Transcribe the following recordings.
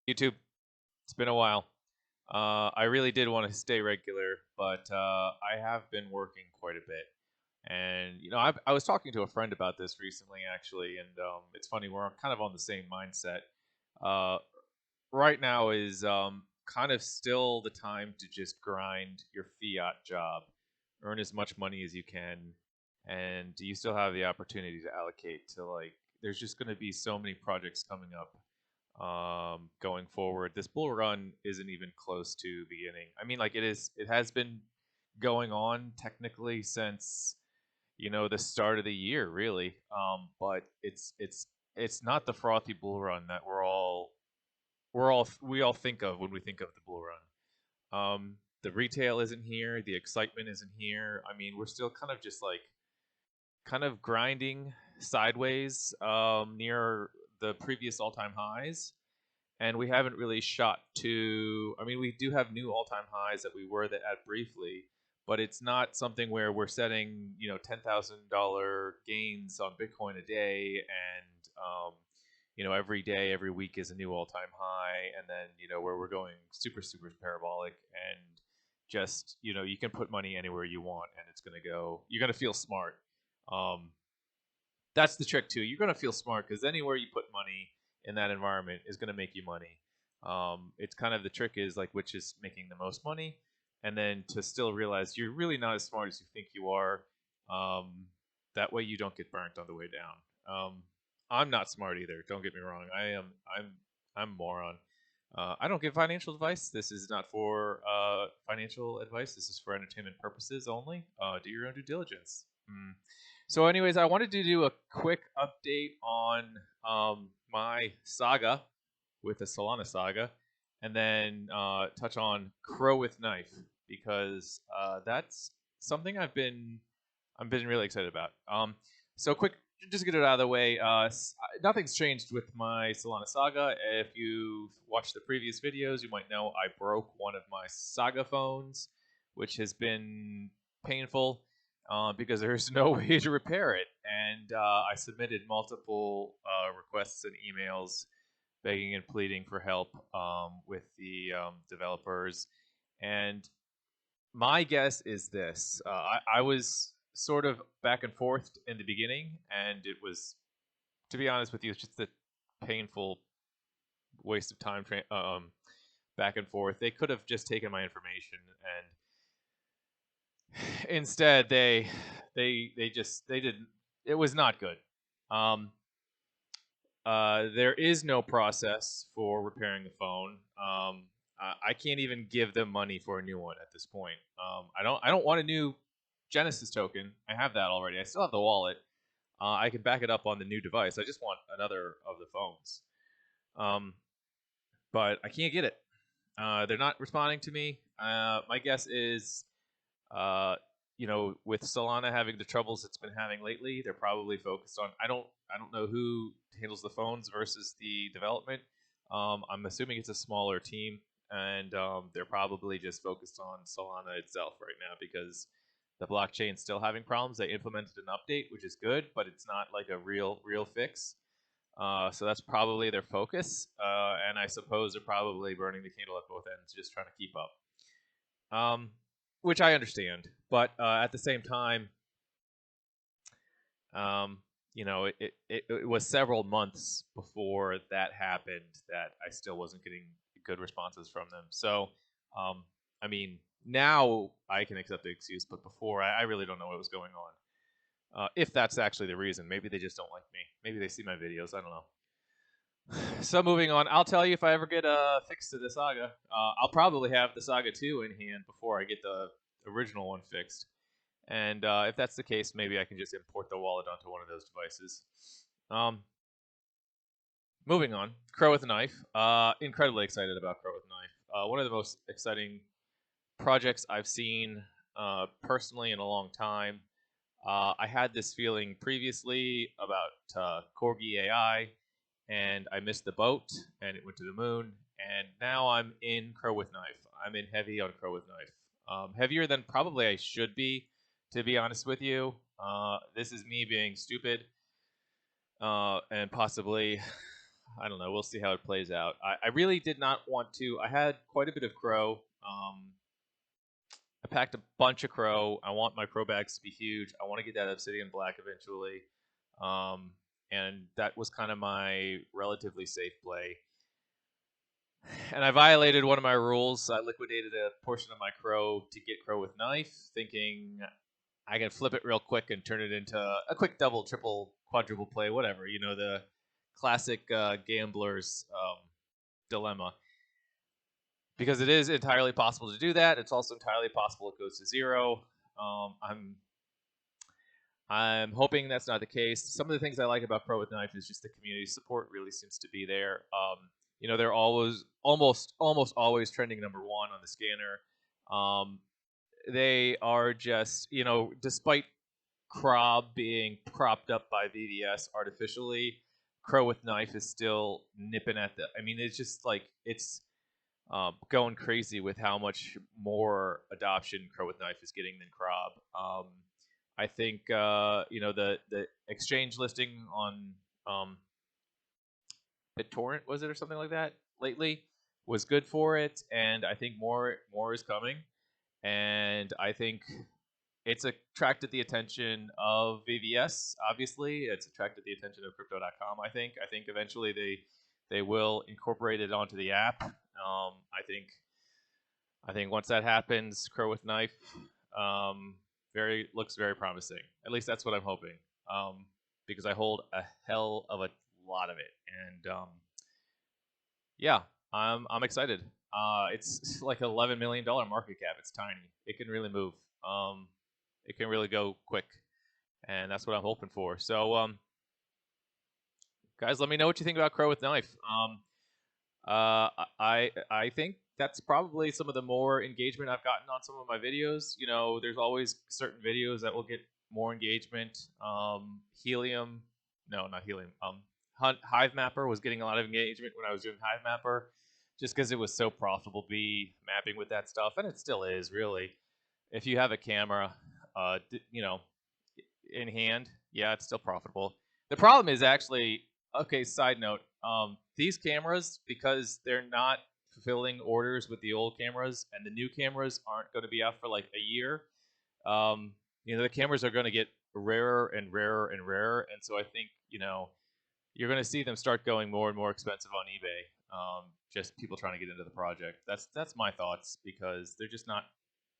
YouTube, it's been a while. I really did want to stay regular, but I have been working quite a bit. And I was talking to a friend about this recently, actually, and it's funny we're kind of on the same mindset. Uh, right now is kind of still the time to just grind your fiat job, earn as much money as you can, and you still have the opportunity to allocate to like. There's just going to be so many projects coming up going forward. This bull run isn't even close to beginning. I mean, like it has been going on technically since the start of the year, really. But it's not the frothy bull run that we all think of when we think of the bull run. The retail isn't here, the excitement isn't here. I mean, we're still kind of just like kind of grinding sideways near the previous all-time highs, and we haven't really shot to. I mean, we do have new all-time highs that we were at briefly, but it's not something where we're setting $10,000 gains on Bitcoin a day, and every day, every week is a new all-time high, and then where we're going super super parabolic, and just you can put money anywhere you want, and it's gonna go. You're gonna feel smart. Um, that's the trick too. You're gonna feel smart because anywhere you put money in that environment is gonna make you money. It's kind of the trick is like which is making the most money, and then to still realize you're really not as smart as you think you are. Um, that way you don't get burnt on the way down. I'm not smart either. Don't get me wrong. I'm a moron. I don't give financial advice. This is not for financial advice. This is for entertainment purposes only. Do your own due diligence. So, anyways, I wanted to do a quick update on my saga with the Solana Saga, and then touch on Crow with Knife because that's something I've been really excited about. So quick, just to get it out of the way. Nothing's changed with my Solana Saga. If you watched the previous videos, you might know I broke one of my Saga phones, which has been painful because there's no way to repair it. And I submitted multiple requests and emails begging and pleading for help with the developers. And my guess is this: I was sort of back and forth in the beginning, and it was, to be honest with you, it's just a painful waste of time. Back and forth. They could have just taken my information, and instead they didn't. It was not good. Um, there is no process for repairing the phone. I can't even give them money for a new one at this point. I don't want a new Genesis token. I have that already. I still have the wallet. I can back it up on the new device. I just want another of the phones. Um, but I can't get it. They're not responding to me. My guess is, uh, with Solana having the troubles it's been having lately, they're probably focused on. I don't know who handles the phones versus the development. I'm assuming it's a smaller team, and they're probably just focused on Solana itself right now because the blockchain's still having problems. They implemented an update, which is good, but it's not like a real fix. So that's probably their focus, and I suppose they're probably burning the candle at both ends, just trying to keep up. Which I understand, but at the same time, um, it was several months before that happened that I still wasn't getting good responses from them. So, I mean, now I can accept the excuse, but before I really don't know what was going on. If that's actually the reason, maybe they just don't like me. Maybe they see my videos. I don't know. So moving on, I'll tell you if I ever get a fix to the Saga. I'll probably have the Saga 2 in hand before I get the original one fixed. And if that's the case, maybe I can just import the wallet onto one of those devices. Um, moving on, Crow with a Knife. Incredibly excited about Crow with a Knife. One of the most exciting projects I've seen personally in a long time. I had this feeling previously about Corgi AI, and I missed the boat, and it went to the moon, and now I'm in Crow with Knife. I'm in heavy on Crow with Knife. Heavier than probably I should be, to be honest with you. This is me being stupid, and possibly I don't know. We'll see how it plays out. I really did not want to. I had quite a bit of Crow. I packed a bunch of Crow. I want my Crow bags to be huge. I want to get that Obsidian Black eventually. And that was kind of my relatively safe play. And I violated one of my rules. I liquidated a portion of my Crow to get Crow with Knife, thinking I can flip it real quick and turn it into a quick double, triple, quadruple play, whatever. You know, the classic gambler's dilemma. Because it is entirely possible to do that. It's also entirely possible it goes to 0. I'm hoping that's not the case. Some of the things I like about Crow with Knife is just the community support really seems to be there. You know, they're always almost always trending #1 on the scanner. They are just, you know, despite CROB being propped up by VVS artificially, Crow with Knife is still nipping at the. I mean, it's just like it's going crazy with how much more adoption Crow with Knife is getting than CROB. I think you know, the exchange listing on BitTorrent, was it, or something like that lately, was good for it, and I think more is coming, and I think it's attracted the attention of VVS. Obviously, it's attracted the attention of Crypto.com. I think eventually they will incorporate it onto the app. I think once that happens, Crow with Knife looks very promising. At least that's what I'm hoping, because I hold a hell of a lot of it, and yeah, I'm excited. It's like an $11 million market cap. It's tiny. It can really move. It can really go quick, and that's what I'm hoping for. So, guys, let me know what you think about Crow with Knife. I think that's probably some of the more engagement I've gotten on some of my videos. You know, there's always certain videos that will get more engagement. Helium, no, not Helium. Hivemapper was getting a lot of engagement when I was doing Hivemapper, just because it was so profitable to be mapping with that stuff, and it still is, really. If you have a camera, you know, in hand, yeah, it's still profitable. The problem is actually, okay, side note, these cameras, because they're not fulfilling orders with the old cameras, and the new cameras aren't going to be out for like a year, you know, the cameras are going to get rarer and rarer and rarer, and so I think, you know, you're going to see them start going more and more expensive on eBay. Just people trying to get into the project. That's my thoughts, because they're just not.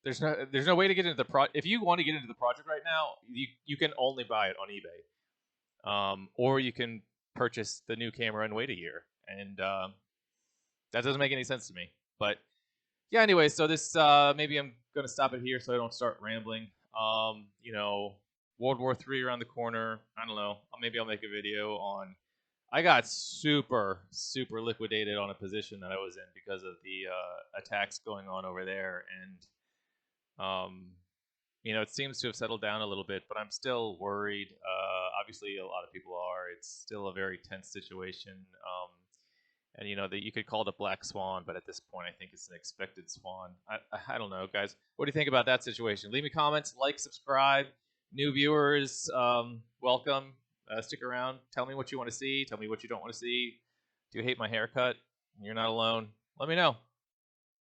There's no way to get into the project. If you want to get into the project right now, you can only buy it on eBay, or you can purchase the new camera and wait a year, and that doesn't make any sense to me. But yeah, anyway, so this maybe I'm gonna stop it here so I don't start rambling. You know, World War III around the corner. I don't know. Maybe I'll make a video on. I got super liquidated on a position that I was in because of the attacks going on over there, and you know, it seems to have settled down a little bit, but I'm still worried. Obviously, a lot of people are. It's still a very tense situation. And you know that you could call it a black swan, but at this point, I think it's an expected swan. I don't know, guys. What do you think about that situation? Leave me comments, like, subscribe. New viewers, welcome. Stick around. Tell me what you want to see. Tell me what you don't want to see. Do you hate my haircut? You're not alone. Let me know.